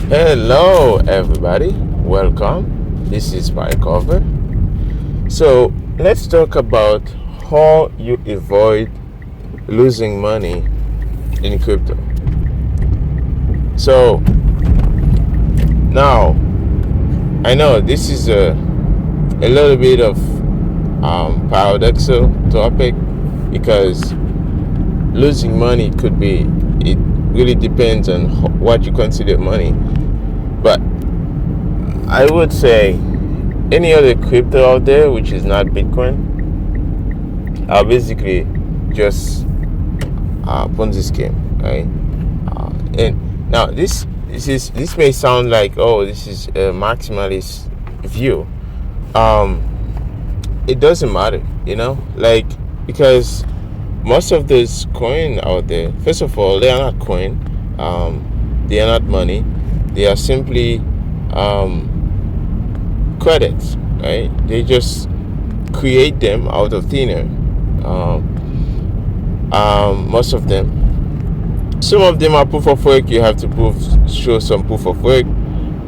Hello, everybody. Welcome. This is Cover. So, let's talk about how you avoid losing money in crypto. So, now I know this is a little bit of paradoxical topic because losing money could be, it really depends on what you consider money. But I would say any other crypto out there which is not Bitcoin are basically just Ponzi scheme, right? And now this may sound like, oh, this is a maximalist view. It doesn't matter, like, because most of those coin out there, first of all, they are not coin, they are not money, they are simply credits, right? They just create them out of thin air. Most of them. Some of them are proof of work. You have to show some proof of work,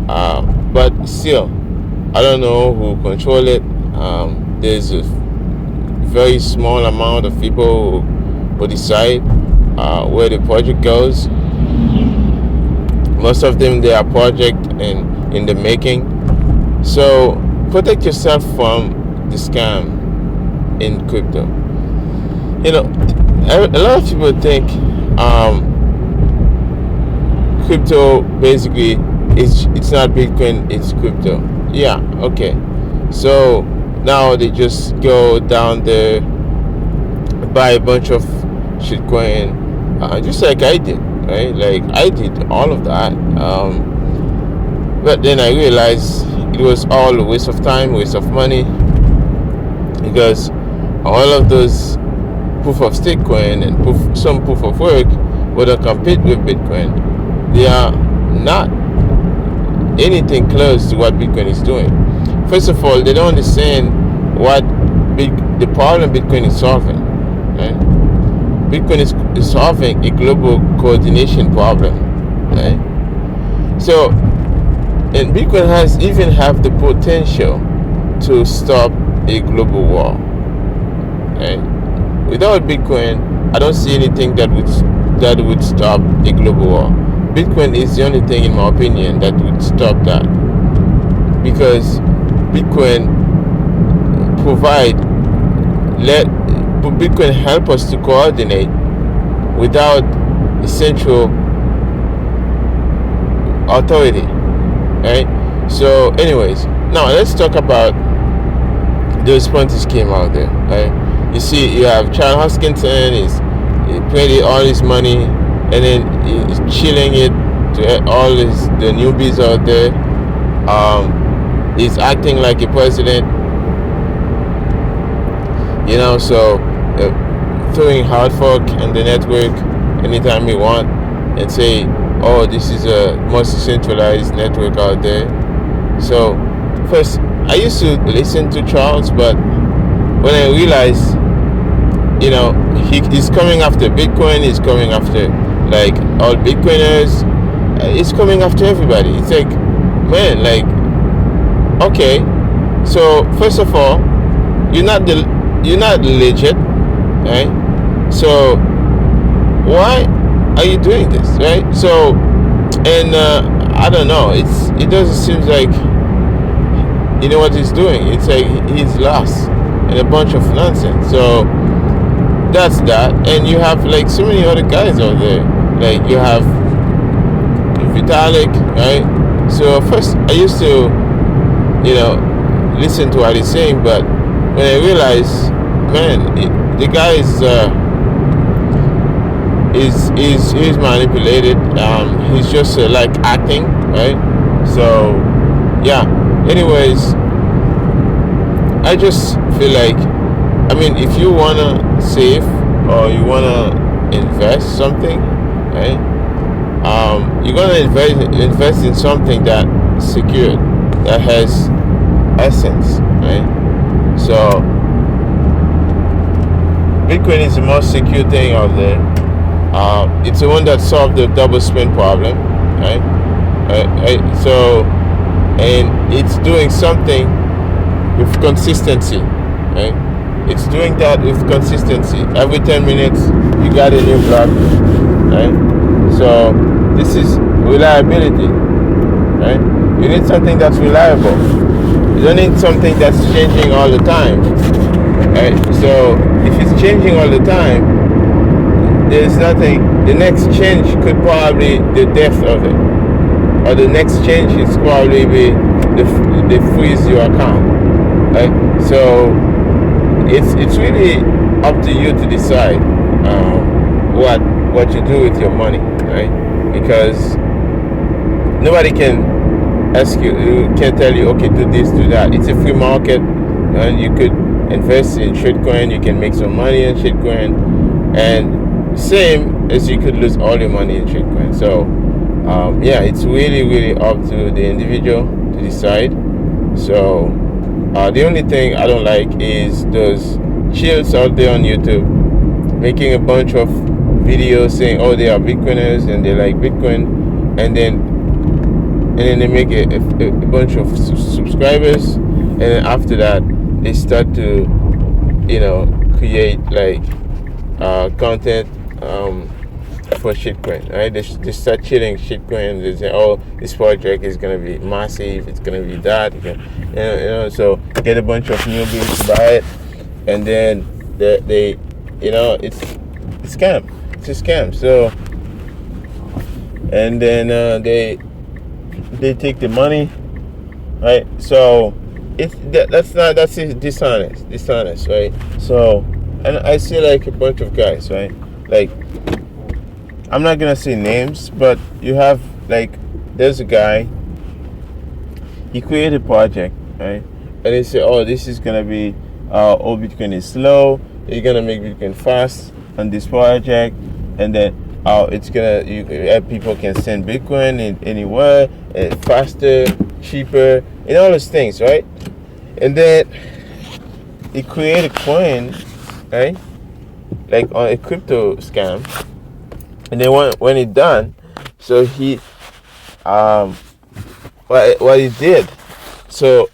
but still, I don't know who control it. There's a very small amount of people who decide where the project goes. Most of them, they are project in the making. So protect yourself from the scam in crypto. A lot of people think crypto basically it's not Bitcoin, it's crypto. Yeah, okay. So now they just go down there, buy a bunch of shitcoin, just like I did, right? Like I did all of that. But then I realized it was all a waste of time, waste of money, because all of those proof of stake coin and some proof of work would compete with Bitcoin. They are not anything close to what Bitcoin is doing. First of all, they don't understand what the problem Bitcoin is solving. Right? Bitcoin is solving a global coordination problem. Right? So, and Bitcoin has even have the potential to stop a global war. Right? Without Bitcoin, I don't see anything that would stop a global war. Bitcoin is the only thing, in my opinion, that would stop that, because Bitcoin Bitcoin help us to coordinate without a central authority, right? So, anyways, now let's talk about those Ponzi scheme out there, right? You see, you have Charles Hoskinson he paid all his money, and then he's chilling it to all the newbies out there. He's acting like a president, so throwing hard fork in the network anytime you want and say, oh, this is a most decentralized network out there. So first, I used to listen to Charles, but when I realized, he's coming after Bitcoin, he's coming after like all Bitcoiners, he's coming after everybody. It's like, man, like, okay, so first of all, you're not legit, right? So why are you doing this, right? So, and I don't know, it doesn't seem like you know what he's doing. It's like he's lost in a bunch of nonsense. So that's that. And you have like so many other guys out there, like you have Vitalik, right? So first I used to listen to what he's saying, but when I realized, man, the guy is manipulated. He's just like acting, right? So yeah. Anyways, I just feel like, if you wanna save or you wanna invest something, right? You're gonna invest in something that is secured, that has essence, right? So Bitcoin is the most secure thing out there. It's the one that solved the double spend problem, right? So, and it's doing something with consistency, right? It's doing that with consistency. Every 10 minutes, you got a new block, right? So this is reliability, right? You need something that's reliable. You don't need something that's changing all the time, right? So if it's changing all the time, there's nothing. The next change could probably the death of it, or the next change is probably be the freeze your account, right? So it's really up to you to decide what you do with your money, right? Because nobody can ask you, can tell you, okay, do this, do that. It's a free market, and you could invest in shitcoin. You can make some money in shitcoin, and same as you could lose all your money in shitcoin. So yeah, it's really up to the individual to decide. So the only thing I don't like is those chills out there on YouTube making a bunch of videos saying, oh, they are Bitcoiners and they like Bitcoin, and then they make a bunch of subscribers, and then after that they start to, create like content for shitcoin, right? They start cheating shitcoin. They say, oh, this project is gonna be massive, it's gonna be that, so get a bunch of newbies to buy it, and then they it's a scam. It's a scam. So, and then they take the money, right? So that's dishonest, right? So, and I see like a bunch of guys, right? Like, I'm not gonna say names, but you have like, there's a guy. He created a project, right? And they say, oh, this is gonna be oh, Bitcoin is slow. You're gonna make Bitcoin fast on this project, and then it's gonna people can send Bitcoin anywhere, faster, cheaper, and all those things, right? And then he created a coin, right? Like on a crypto scam, and then when it done, so he what he did, so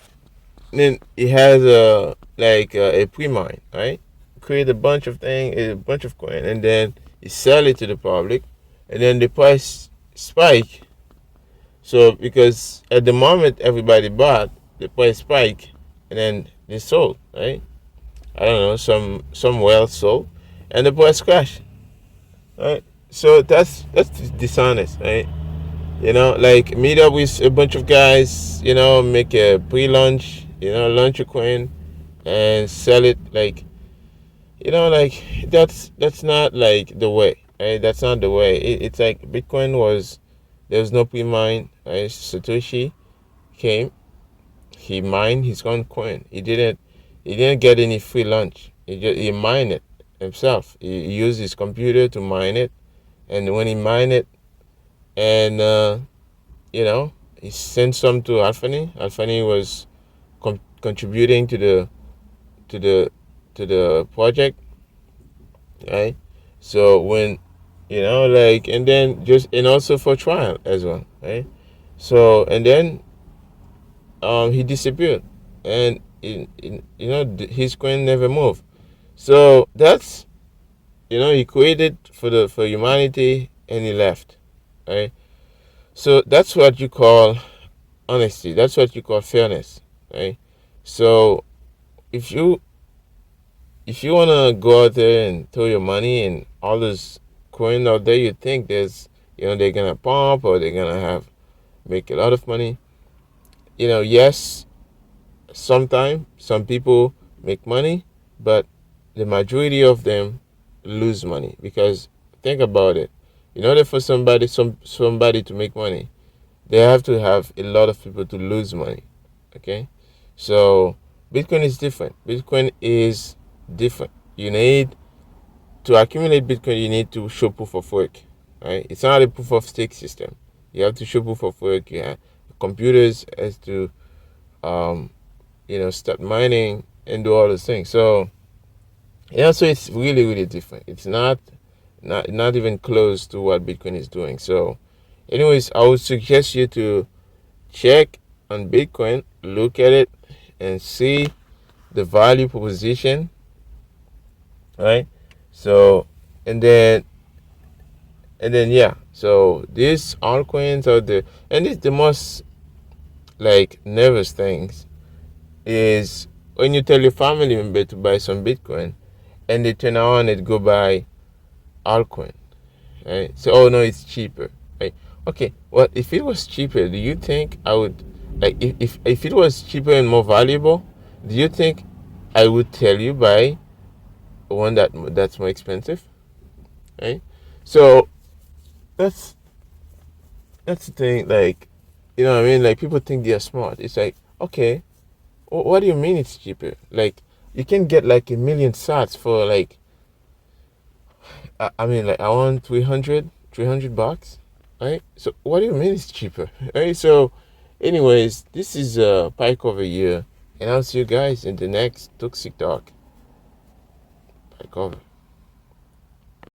then he has a pre-mine, right? Create a bunch of things, a bunch of coin, and then you sell it to the public, and then the price spike. So because at the moment everybody bought, the price spike, and then they sold, right? I don't know, some well sold, and the price crash, right? So that's dishonest, right? Like meet up with a bunch of guys, make a pre-launch, launch a coin and sell it, like, like that's not like the way, right? That's not the way. It's like Bitcoin there was no pre-mine, right? Satoshi came, he mined his own coin. He didn't get any free lunch. He mined it himself. He used his computer to mine it, and when he mined it, and he sent some to Alphany. Alphany was contributing to the project, right? So when and then and also for trial as well, right? So and then he disappeared, and his coin never moved. So that's he created for humanity, and he left, right? So that's what you call honesty. That's what you call fairness, right? So if you wanna go out there and throw your money and all those coin out there, you think there's they're gonna pump or they're gonna make a lot of money. Yes, sometimes some people make money, but the majority of them lose money, because think about it. In order for somebody to make money, they have to have a lot of people to lose money. Okay, so Bitcoin is different. Bitcoin is different. You need to accumulate Bitcoin. You need to show proof of work. Right? It's not a proof of stake system. You have to show proof of work. Yeah, computers has to start mining and do all those things. So so it's really different. It's not even close to what Bitcoin is doing. So Anyways, I would suggest you to check on Bitcoin, look at it, and see the value proposition, right? So, and then yeah. So these altcoins are and it's the most like nervous things is when you tell your family member to buy some Bitcoin, and they turn around and go buy altcoin, right? So, oh no, it's cheaper, right? Okay, well, if it was cheaper, do you think I would, like, if it was cheaper and more valuable, do you think I would tell you buy one that's more expensive, right? So that's that's the thing, like, you know what I mean? Like, people think they're smart. It's like, okay, what do you mean it's cheaper? Like, you can get like a million sats for like, I mean, like, I want 300 bucks, right? So what do you mean it's cheaper, right? So, anyways, this is Pike over here, and I'll see you guys in the next Toxic Talk. Pike over.